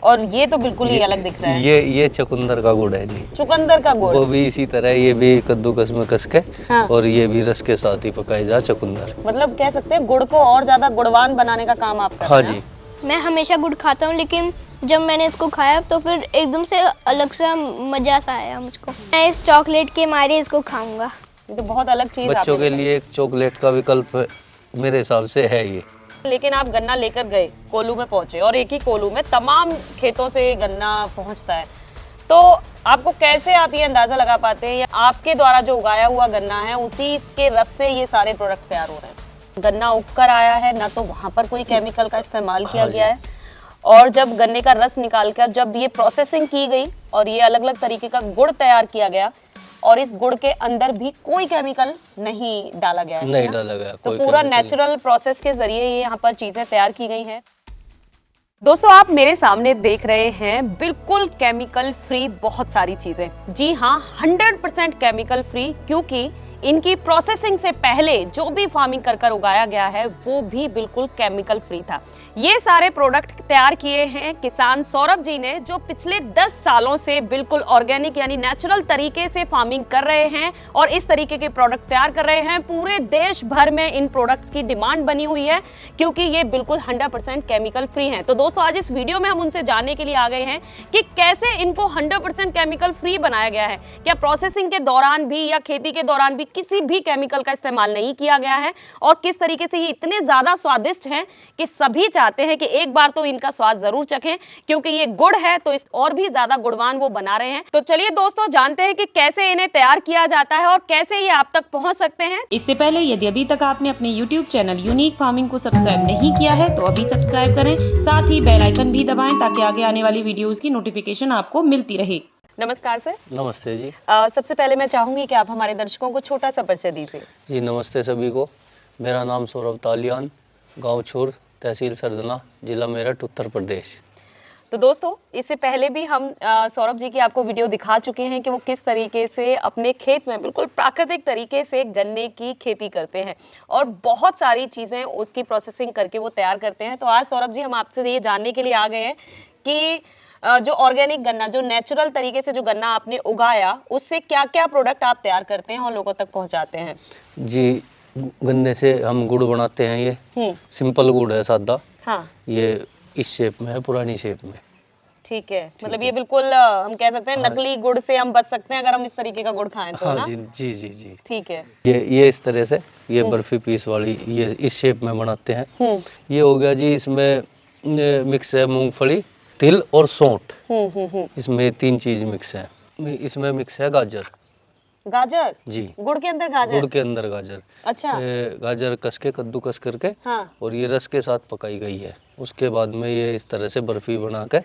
और ये तो बिल्कुल ही अलग दिख रहा है। ये चुकंदर का गुड़ है जी। चुकंदर का गुड़, वो भी इसी तरह, ये भी कद्दूकस में कस के हाँ। और ये भी रस के साथ ही पकाई जा चुकंदर। मतलब कह सकते हैं गुड़ को और ज्यादा गुणवान बनाने का काम आप कर हाँ रहे हैं। जी। मैं हमेशा गुड़ खाता हूँ, लेकिन जब मैंने इसको खाया तो फिर एकदम से अलग सा मजा सा आया मुझको। मैं इस चॉकलेट के मारे इसको खाऊंगा। ये तो बहुत अलग चीज बच्चों के लिए एक चॉकलेट का विकल्प मेरे हिसाब से है ये। लेकिन आप गन्ना लेकर गए, कोल्हू में पहुंचे, और एक ही कोल्हू में तमाम खेतों से गन्ना पहुंचता है, तो आपको कैसे आप ये अंदाजा लगा पाते हैं या आपके द्वारा जो उगाया हुआ गन्ना है उसी के रस से ये सारे प्रोडक्ट तैयार हो रहे हैं? गन्ना उगकर आया है ना, तो वहां पर कोई केमिकल का इस्तेमाल किया गया है, और जब गन्ने का रस निकालकर जब ये प्रोसेसिंग की गई और ये अलग अलग तरीके का गुड़ तैयार किया गया, और इस गुड़ के अंदर भी कोई केमिकल नहीं डाला गया है, नहीं डाला गया, तो कोई पूरा chemical नेचुरल प्रोसेस के जरिए ये यहाँ पर चीजें तैयार की गई हैं। दोस्तों, आप मेरे सामने देख रहे हैं बिल्कुल केमिकल फ्री बहुत सारी चीजें। जी हाँ, 100% केमिकल फ्री, क्योंकि इनकी प्रोसेसिंग से पहले जो भी फार्मिंग कर उगाया गया है वो भी बिल्कुल केमिकल फ्री था। ये सारे प्रोडक्ट तैयार किए हैं किसान सौरभ जी ने, जो पिछले 10 सालों से बिल्कुल ऑर्गेनिक यानी नेचुरल तरीके से फार्मिंग कर रहे हैं और इस तरीके के प्रोडक्ट तैयार कर रहे हैं। पूरे देश भर में इन प्रोडक्ट्स की डिमांड बनी हुई है, क्योंकि ये बिल्कुल 100% केमिकल फ्री हैं। तो दोस्तों, आज इस वीडियो में हम उनसे जानने के लिए आ गए हैं कि कैसे इनको 100% केमिकल फ्री बनाया गया है। क्या प्रोसेसिंग के दौरान भी या खेती के दौरान भी किसी भी केमिकल का इस्तेमाल नहीं किया गया है, और किस तरीके से ये इतने ज्यादा स्वादिष्ट हैं कि सभी चाहते हैं कि एक बार तो इनका स्वाद जरूर चखें, क्योंकि ये गुड़ है तो इस और भी ज्यादा गुणवान वो बना रहे हैं। तो चलिए दोस्तों, जानते हैं कि कैसे इन्हें तैयार किया जाता है और कैसे ये आप तक पहुंच सकते हैं। इससे पहले यदि अभी तक आपने अपने YouTube चैनल यूनिक फार्मिंग को सब्सक्राइब नहीं किया है तो अभी सब्सक्राइब करें, साथ ही बेल आइकन भी दबाएं ताकि आगे आने वाली वीडियोस की नोटिफिकेशन आपको मिलती रहे। नमस्कार सर। नमस्ते जी। सबसे पहले मैं चाहूंगी कि आप हमारे दर्शकों को छोटा सा परिचय दीजिए। जी नमस्ते सभी को। मेरा नाम सौरभ तालियान, गांव छुर, तहसील सरदना, जिला मेरठ, उत्तर प्रदेश। तो दोस्तों, इससे पहले भी हम सौरभ जी की आपको वीडियो दिखा चुके हैं कि वो किस तरीके से अपने खेत में बिल्कुल प्राकृतिक तरीके से गन्ने की खेती करते हैं और बहुत सारी चीज़ें उसकी प्रोसेसिंग करके वो तैयार करते हैं। तो आज सौरभ जी, हम आपसे ये जानने के लिए आ गए हैं कि जो ऑर्गेनिक गन्ना, जो नेचुरल तरीके से जो गन्ना आपने उगाया, उससे क्या क्या प्रोडक्ट आप तैयार करते हैं और लोगों तक पहुंचाते हैं? जी, गन्ने से हम गुड़ बनाते हैं। ये सिंपल गुड़ है, सादा। हाँ, ये इस शेप में है, पुरानी शेप में। ठीक है। मतलब ये बिल्कुल हम कह सकते हैं नकली गुड़ से हम बच सकते हैं अगर हम इस तरीके का गुड़ खाएं तो, हाँ ना? जी जी जी जी। ठीक है। ये इस तरह से, ये बर्फी पीस वाली, ये इस शेप में बनाते हैं। ये हो गया जी। इसमें मिक्स है मूंगफली, तिल और सौंठ। इसमें 3 चीज मिक्स है। इसमें मिक्स है गाजर। गाजर? जी, गुड़ के अंदर गाजर? गुड़ के अंदर गाजर। अच्छा। गाजर कस के, कद्दूकस करके, हाँ। और ये रस के साथ पकाई गई है। उसके बाद में ये इस तरह से बर्फी बना के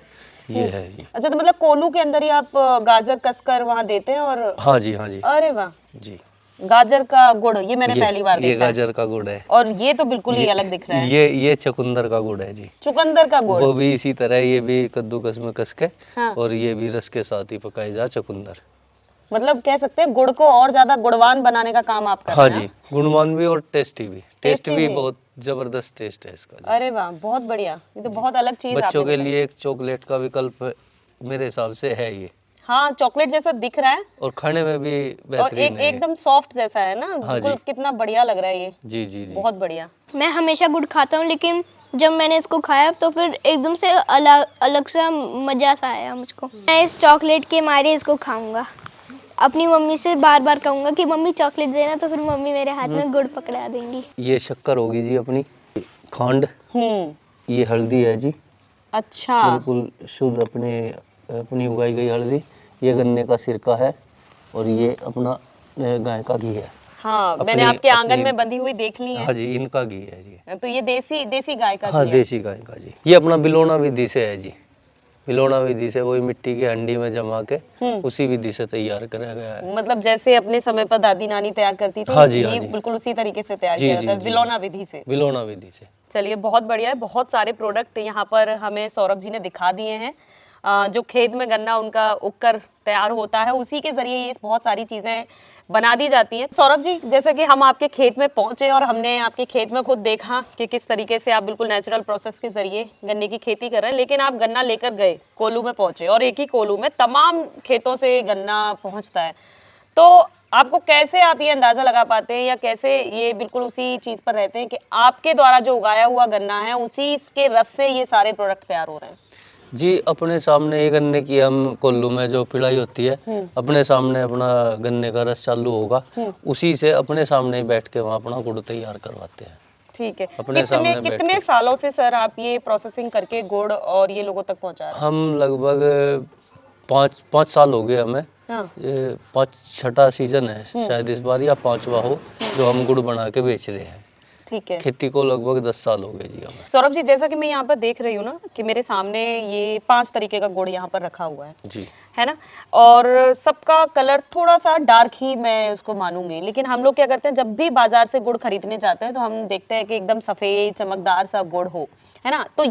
ये है जी। अच्छा, तो मतलब कोल्हू के अंदर ही आप गाजर कसकर वहाँ देते हैं? और हाँ जी, हाँ जी अरे वाह जी। गाजर का गुड़, ये मैंने पहली बार ये देखा है। गाजर का गुड़ है, और ये तो बिल्कुल ही अलग दिख रहा है। ये चुकंदर का गुड़ है जी। चुकंदर का गुड़, वो भी इसी तरह, ये भी कद्दूकस में कस के, हाँ। और ये भी रस के साथ ही पकाई जा चुकंदर। मतलब कह सकते हैं गुड़ को और ज्यादा गुणवान बनाने का काम आप कर हाँ रहे हैं। जी, गुणवान भी और टेस्टी भी। टेस्ट भी भी। बहुत जबरदस्त टेस्ट है इसका जी। अरे वाह, बहुत बढ़िया। ये तो बहुत अलग चीज बच्चों आपने के लिए एक चॉकलेट का विकल्प मेरे हिसाब से है ये। हाँ, चॉकलेट जैसा दिख रहा है और खाने में भी और बेहतरीन है ये। एकदम सॉफ्ट जैसा है ना। हाँ बिल्कुल, जी। कितना बढ़िया लग रहा है ये। जी जी जी। बहुत बढ़िया। मैं हमेशा गुड़ खाता हूँ, लेकिन जब मैंने इसको खाया तो फिर एकदम से अलग सा मजा सा आया मुझको। मैं इस चॉकलेट के मारे इसको खाऊंगा। अपनी मम्मी से बार बार कहूँगा कि मम्मी चॉकलेट देना, तो फिर मम्मी मेरे हाथ में गुड़ पकड़ा देंगी। ये शक्कर होगी जी अपनी, खंड, ये हल्दी है जी। अच्छा। बिल्कुल शुद्ध अपनी उगाई गई हल्दी। ये गन्ने का सिरका है, और ये अपना गाय का घी है। हाँ, मैंने आपके आंगन में बंधी हुई देख ली है। हाँ जी, इनका घी है जी। तो ये देसी गाय का हाँ, घी है। देसी गाय का जी। ये अपना बिलोना विधि से है जी। बिलोना विधि से, वही मिट्टी की हंडी में जमा के उसी विधि से तैयार करा गया है। मतलब जैसे अपने समय पर दादी नानी तैयार करती थी, हाँ जी, हाँ ये जी। बिल्कुल उसी तरीके से तैयार जी, किया जी, जाता है, जी, बिलोना विधि से। बिलोना विधि से। चलिए, बहुत बढ़िया है। बहुत सारे प्रोडक्ट यहाँ पर हमें सौरभ जी ने दिखा दिए हैं। जो खेत में गन्ना उनका उगकर तैयार होता है, उसी के जरिए ये बहुत सारी चीजें बना दी जाती हैं। सौरभ जी, जैसे कि हम आपके खेत में पहुंचे और हमने आपके खेत में खुद देखा कि किस तरीके से आप बिल्कुल नेचुरल प्रोसेस के जरिए गन्ने की खेती कर रहे हैं, लेकिन आप गन्ना लेकर गए, कोल्हू में पहुंचे और एक ही कोल्हू में तमाम खेतों से गन्ना पहुंचता है, तो आपको कैसे आप ये अंदाजा लगा पाते हैं या कैसे ये बिल्कुल उसी चीज पर रहते हैं कि आपके द्वारा जो उगाया हुआ गन्ना है उसी के रस से ये सारे प्रोडक्ट तैयार हो रहे हैं? जी, अपने सामने ये गन्ने की हम कोल्लू में जो पिड़ाई होती है, अपने सामने अपना गन्ने का रस चालू होगा, उसी से अपने सामने ही बैठ के वहाँ अपना गुड़ तैयार करवाते हैं। ठीक है। अपने सामने बैठ कितने के। सालों से सर आप ये प्रोसेसिंग करके गुड़ और ये लोगों तक पहुंचा रहे हैं? हम लगभग पाँच साल हो गए हमें। हाँ। ये छठा सीजन है शायद इस बार, या 5वां हो जो हम गुड़ बना के बेच रहे हैं। ठीक है। खेती को लगभग 10 साल हो गए जी हमें। सौरभ जी, जैसा कि मैं यहाँ पर देख रही हूँ ना कि मेरे सामने ये 5 तरीके का गुड़ यहाँ पर रखा हुआ जी, है ना, और सबका कलर थोड़ा सा डार्क ही मैं उसको मानूंगी, लेकिन हम लोग क्या करते हैं जब भी बाजार से गुड़ खरीदने जाते हैं तो हम देखते हैं कि एकदम सफेद चमकदार सा गुड़ हो, है ना, तो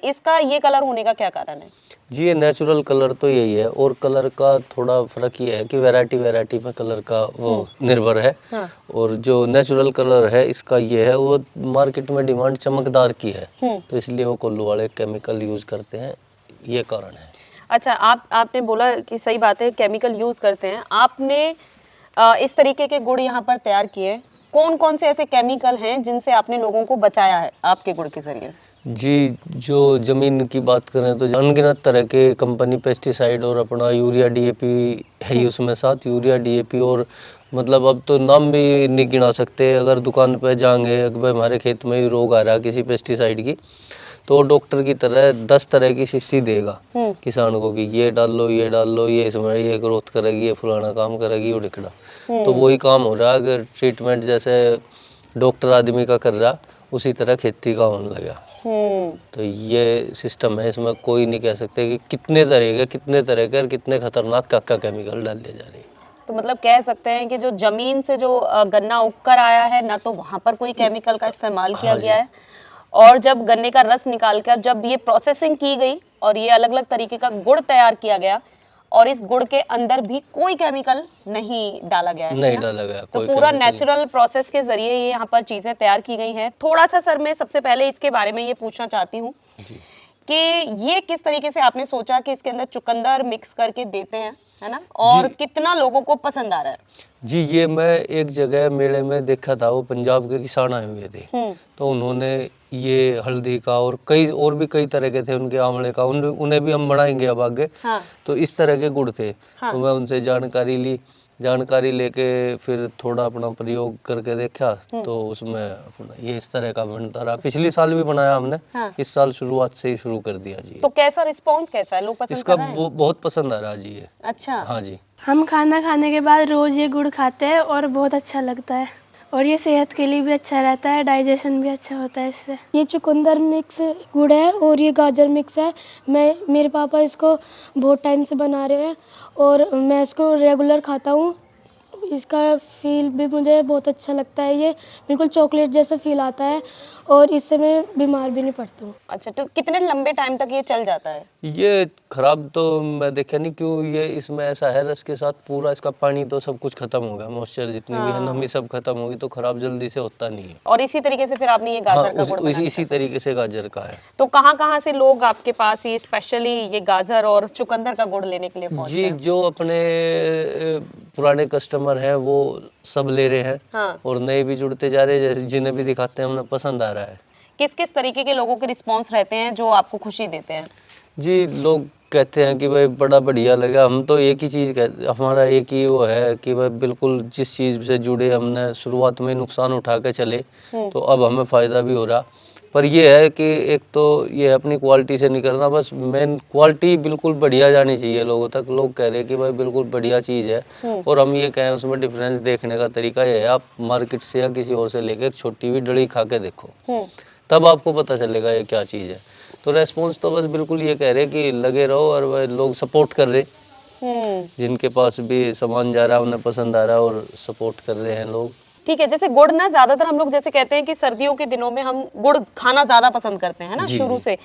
इसका ये कलर होने का क्या कारण है? जी, ये नेचुरल कलर तो यही है, और कलर का थोड़ा फर्क ये है कि वैरायटी में कलर का वो निर्भर है। हाँ। और जो नेचुरल कलर है इसका ये है, वो मार्केट में डिमांड चमकदार की है, तो इसलिए वो कोल्लू वाले केमिकल यूज करते हैं, ये कारण है। अच्छा, आपने बोला कि सही बात है, केमिकल यूज करते हैं। आपने इस तरीके के गुड़ यहाँ पर तैयार किए, कौन कौन से ऐसे केमिकल हैं जिनसे आपने लोगों को बचाया है आपके गुड़ के जरिए? जी, जो जमीन की बात करें तो अनगिनत तरह के कंपनी पेस्टिसाइड और अपना यूरिया डीएपी है ही उसमें, साथ यूरिया डीएपी, और मतलब अब तो नाम भी नहीं गिना सकते। अगर दुकान पे जाएंगे, अगर हमारे खेत में ही रोग आ रहा है किसी पेस्टिसाइड की, तो डॉक्टर की तरह 10 तरह की शीशी देगा किसान को कि ये डाल लो, ये इसमें ये ग्रोथ करेगी, ये फलाना काम करेगी, वो ढिकड़ा। तो वही काम हो रहा है, अगर ट्रीटमेंट जैसे डॉक्टर आदमी का कर रहा उसी तरह खेती का होने लगा। तो ये सिस्टम है, इसमें कोई नहीं कह सकते कि कितने तरह के और कितने खतरनाक क्या केमिकल डाल दिए जा रहे हैं। तो मतलब कह सकते हैं कि जो जमीन से जो गन्ना उगकर आया है ना, तो वहां पर कोई केमिकल का इस्तेमाल किया गया है, और जब गन्ने का रस निकालकर जब ये प्रोसेसिंग की गई और ये अलग अलग तरीके का गुड़ तैयार किया गया, और इस गुड़ के अंदर भी कोई केमिकल नहीं डाला गया है, नहीं डाला गया, तो पूरा नेचुरल प्रोसेस के जरिए ये यहाँ पर चीजें तैयार की गई हैं। थोड़ा सा सर मैं सबसे पहले इसके बारे में ये पूछना चाहती हूँ कि ये किस तरीके से आपने सोचा कि इसके अंदर चुकंदर मिक्स करके देते हैं, है ना, और कितना लोगों को पसंद आ रहा है? जी, ये मैं एक जगह मेले में देखा था, वो पंजाब के किसान आए हुए थे, तो उन्होंने ये हल्दी का और कई तरह के थे, उनके आंवले का, उन्हें भी हम बढ़ाएंगे अब आगे। हाँ। तो इस तरह के गुड़ थे। हाँ। तो मैं उनसे जानकारी लेके फिर थोड़ा अपना प्रयोग करके देखा, तो उसमें अपना ये इस तरह का बनता रहा। पिछले साल भी बनाया हमने। हाँ। इस साल शुरुआत से ही शुरू कर दिया जी। तो कैसा रिस्पॉन्स कैसा है, लोग पसंद कर रहे हैं? इसका बहुत पसंद आ रहा जी ये। अच्छा। हाँ जी, हम खाना खाने के बाद रोज़ ये गुड़ खाते हैं और बहुत अच्छा लगता है, और ये सेहत के लिए भी अच्छा रहता है, डाइजेशन भी अच्छा होता है इससे। ये चुकंदर मिक्स गुड़ है और ये गाजर मिक्स है। मेरे पापा इसको बहुत टाइम से बना रहे हैं और मैं इसको रेगुलर खाता हूँ। इसका फील भी मुझे बहुत अच्छा लगता है, ये बिल्कुल चॉकलेट जैसा फील आता है और इससे मैं बीमार भी नहीं पड़ता हूँ। अच्छा, तो कितने लंबे टाइम तक ये चल जाता है? ये खराब तो मैं देखा नहीं, क्यों ये इसमें ऐसा है, रस के साथ पूरा इसका पानी तो सब कुछ खत्म हो गया, मॉइस्चर जितनी भी है, नमी सब खत्म होगी, तो खराब जल्दी से होता नहीं है। और इसी तरीके से फिर आपने ये गाजर का गुड़ बनाया? इसी तरीके से गाजर का है। तो कहाँ से लोग आपके पास ये स्पेशली ये गाजर और चुकंदर का गुड़ लेने के लिए पहुंचते हैं? जी, जो अपने पुराने कस्टमर हैं वो सब ले रहे हैं। हाँ। और नए भी जुड़ते जा रहे हैं, जैसे जिन्हें भी दिखाते हैं उन्हें पसंद आ रहा है। किस किस तरीके के लोगों के रिस्पांस रहते हैं जो आपको खुशी देते हैं? जी, लोग कहते हैं कि भाई बड़ा बढ़िया लगा। हम तो एक ही चीज़ कहते, हमारा एक ही वो है कि भाई बिल्कुल जिस चीज़ से जुड़े, हमने शुरुआत में नुकसान उठा के चले, तो अब हमें फ़ायदा भी हो रहा। पर ये है कि एक तो ये अपनी क्वालिटी से नहीं करना, बस मेन क्वालिटी बिल्कुल बढ़िया जानी चाहिए लोगों तक। लोग कह रहे हैं कि भाई बिल्कुल बढ़िया चीज़ है, और हम ये कहें उसमें डिफरेंस देखने का तरीका ये है, आप मार्केट से या किसी और से लेकर एक छोटी भी डली खा के देखो, तब आपको पता चलेगा ये क्या चीज़ है। तो रेस्पॉन्स तो बस बिल्कुल ये कह रहे कि लगे रहो, और वह लोग सपोर्ट कर रहे, जिनके पास भी सामान जा रहा है उन्हें पसंद आ रहा है और सपोर्ट कर रहे हैं लोग। ठीक है, जैसे गुड़ ना ज्यादातर हम लोग जैसे कहते हैं कि सर्दियों के दिनों में हम गुड़ खाना ज्यादा पसंद करते हैं ना शुरू से,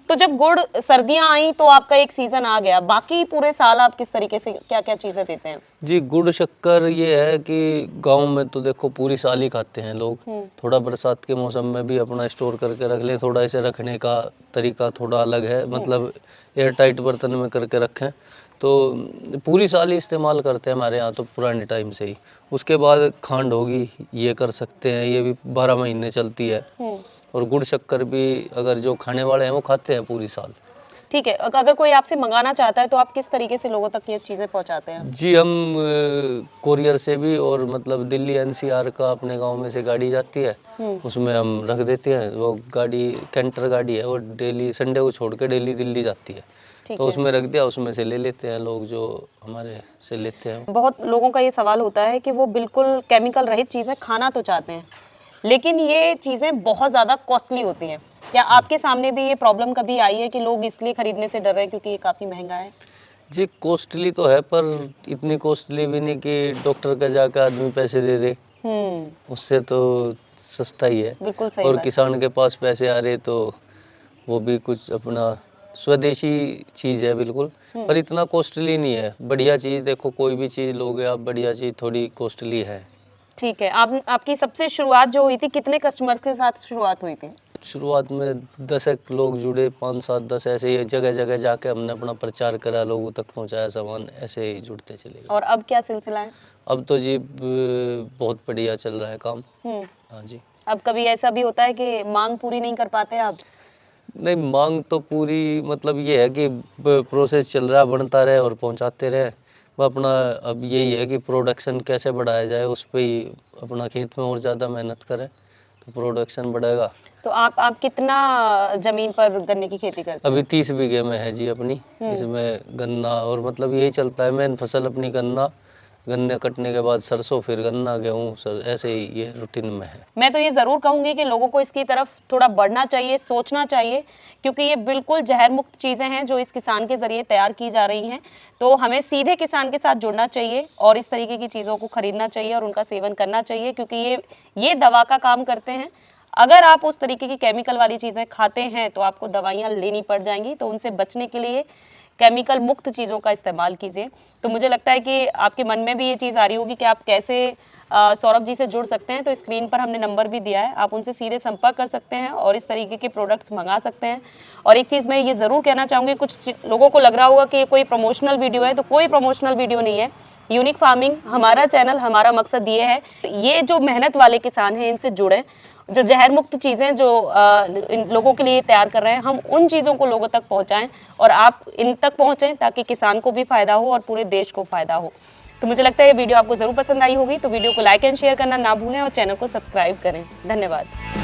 तो जब गुड़ सर्दियां आई तो आपका एक सीजन आ गया, बाकी पूरे साल आप किस तरीके से क्या क्या चीजें देते हैं? जी गुड़ शक्कर ये है कि गांव में तो देखो पूरी साल ही खाते हैं लोग, थोड़ा बरसात के मौसम में भी अपना स्टोर करके रख लें, थोड़ा इसे रखने का तरीका थोड़ा अलग है, मतलब एयर टाइट बर्तन में करके रखें तो पूरी साल ही इस्तेमाल करते हैं हमारे यहाँ तो पुराने टाइम से ही। उसके बाद खांड होगी, ये कर सकते हैं, ये भी 12 महीने चलती है। और गुड़ शक्कर भी अगर जो खाने वाले हैं वो खाते हैं पूरी साल। ठीक है, अगर कोई आपसे मंगाना चाहता है तो आप किस तरीके से लोगों तक ये चीजें पहुंचाते हैं? जी हम कोरियर से भी, और मतलब दिल्ली एनसीआर का अपने गांव में से गाड़ी जाती है, उसमें हम रख देते हैं। वो गाड़ी कैंटर गाड़ी है, वो डेली संडे को छोड़ के डेली दिल्ली जाती है, तो उसमें रख दिया, उसमें से ले लेते हैं लोग जो हमारे से लेते हैं। बहुत लोगों का ये सवाल होता है कि वो बिल्कुल केमिकल रहित चीजें खाना तो चाहते हैं, लेकिन ये चीजें बहुत ज्यादा कॉस्टली होती हैं। क्या आपके सामने भी ये प्रॉब्लम कभी आई है कि लोग इसलिए खरीदने से डर रहे हैं क्योंकि ये काफी महंगा है? जी कॉस्टली तो है, पर इतनी कॉस्टली भी नहीं कि डॉक्टर का जाकर आदमी पैसे दे दे, उससे तो सस्ता ही है। बिल्कुल सही और बात। किसान के पास पैसे आ रहे तो वो भी कुछ अपना स्वदेशी चीज़ है बिल्कुल, पर इतना कॉस्टली नहीं है। बढ़िया चीज़ देखो, कोई भी चीज़ लोगे आप, बढ़िया चीज़ थोड़ी कॉस्टली है। ठीक है, आपकी सबसे शुरुआत जो हुई थी, कितने कस्टमर्स के साथ शुरुआत हुई थी? शुरुआत में 10 एक लोग जुड़े, 5 7 10 ऐसे ही जगह जगह जाके हमने अपना प्रचार करा, लोगों तक पहुंचाया सामान, ऐसे ही जुड़ते चले गए। और अब क्या सिलसिला है? अब तो जी बहुत बढ़िया चल रहा है काम। हाँ जी। अब कभी ऐसा भी होता है कि मांग पूरी नहीं कर पाते आप? नहीं, मांग तो पूरी, मतलब ये है कि प्रोसेस चल रहा है, बनता रहे और पहुंचाते रहे। वो अपना अब यही है कि प्रोडक्शन कैसे बढ़ाया जाए, उस पर ही अपना खेत में और ज़्यादा मेहनत करें तो प्रोडक्शन बढ़ेगा। तो आप कितना जमीन पर गन्ने की खेती करते हैं? अभी 30 बीघे में है जी अपनी। इसमें गन्ना, और मतलब यही चलता है, मेन फसल अपनी गन्ना, गन्ने कटने के बाद सरसों, फिर गन्ना, गेहूँ, सर ऐसे ही ये रूटीन में है। मैं तो ये जरूर कहूंगी कि लोगों को इसकी तरफ थोड़ा बढ़ना चाहिए, सोचना चाहिए, क्योंकि ये बिल्कुल जहर मुक्त चीजें हैं जो इस किसान के जरिए तैयार की जा रही हैं। तो हमें सीधे किसान के साथ जुड़ना चाहिए और इस तरीके की चीजों को खरीदना चाहिए और उनका सेवन करना चाहिए, क्योंकि ये दवा का काम करते हैं। अगर आप उस तरीके की केमिकल वाली चीजें खाते हैं तो आपको दवाइयाँ लेनी पड़ जाएंगी, तो उनसे बचने के लिए केमिकल मुक्त चीज़ों का इस्तेमाल कीजिए। तो मुझे लगता है कि आपके मन में भी ये चीज़ आ रही होगी कि आप कैसे सौरभ जी से जुड़ सकते हैं। तो स्क्रीन पर हमने नंबर भी दिया है, आप उनसे सीधे संपर्क कर सकते हैं और इस तरीके के प्रोडक्ट्स मंगा सकते हैं। और एक चीज़ मैं ये ज़रूर कहना चाहूँगी, कुछ लोगों को लग रहा होगा कि ये कोई प्रमोशनल वीडियो है, तो कोई प्रमोशनल वीडियो नहीं है। यूनिक फार्मिंग हमारा चैनल, हमारा मकसद ये है, ये जो मेहनत वाले किसान हैं इनसे जुड़ें, जो जहर मुक्त चीज़ें जो इन लोगों के लिए तैयार कर रहे हैं, हम उन चीज़ों को लोगों तक पहुंचाएं और आप इन तक पहुंचें ताकि किसान को भी फायदा हो और पूरे देश को फायदा हो। तो मुझे लगता है ये वीडियो आपको ज़रूर पसंद आई होगी, तो वीडियो को लाइक एंड शेयर करना ना भूलें और चैनल को सब्सक्राइब करें। धन्यवाद।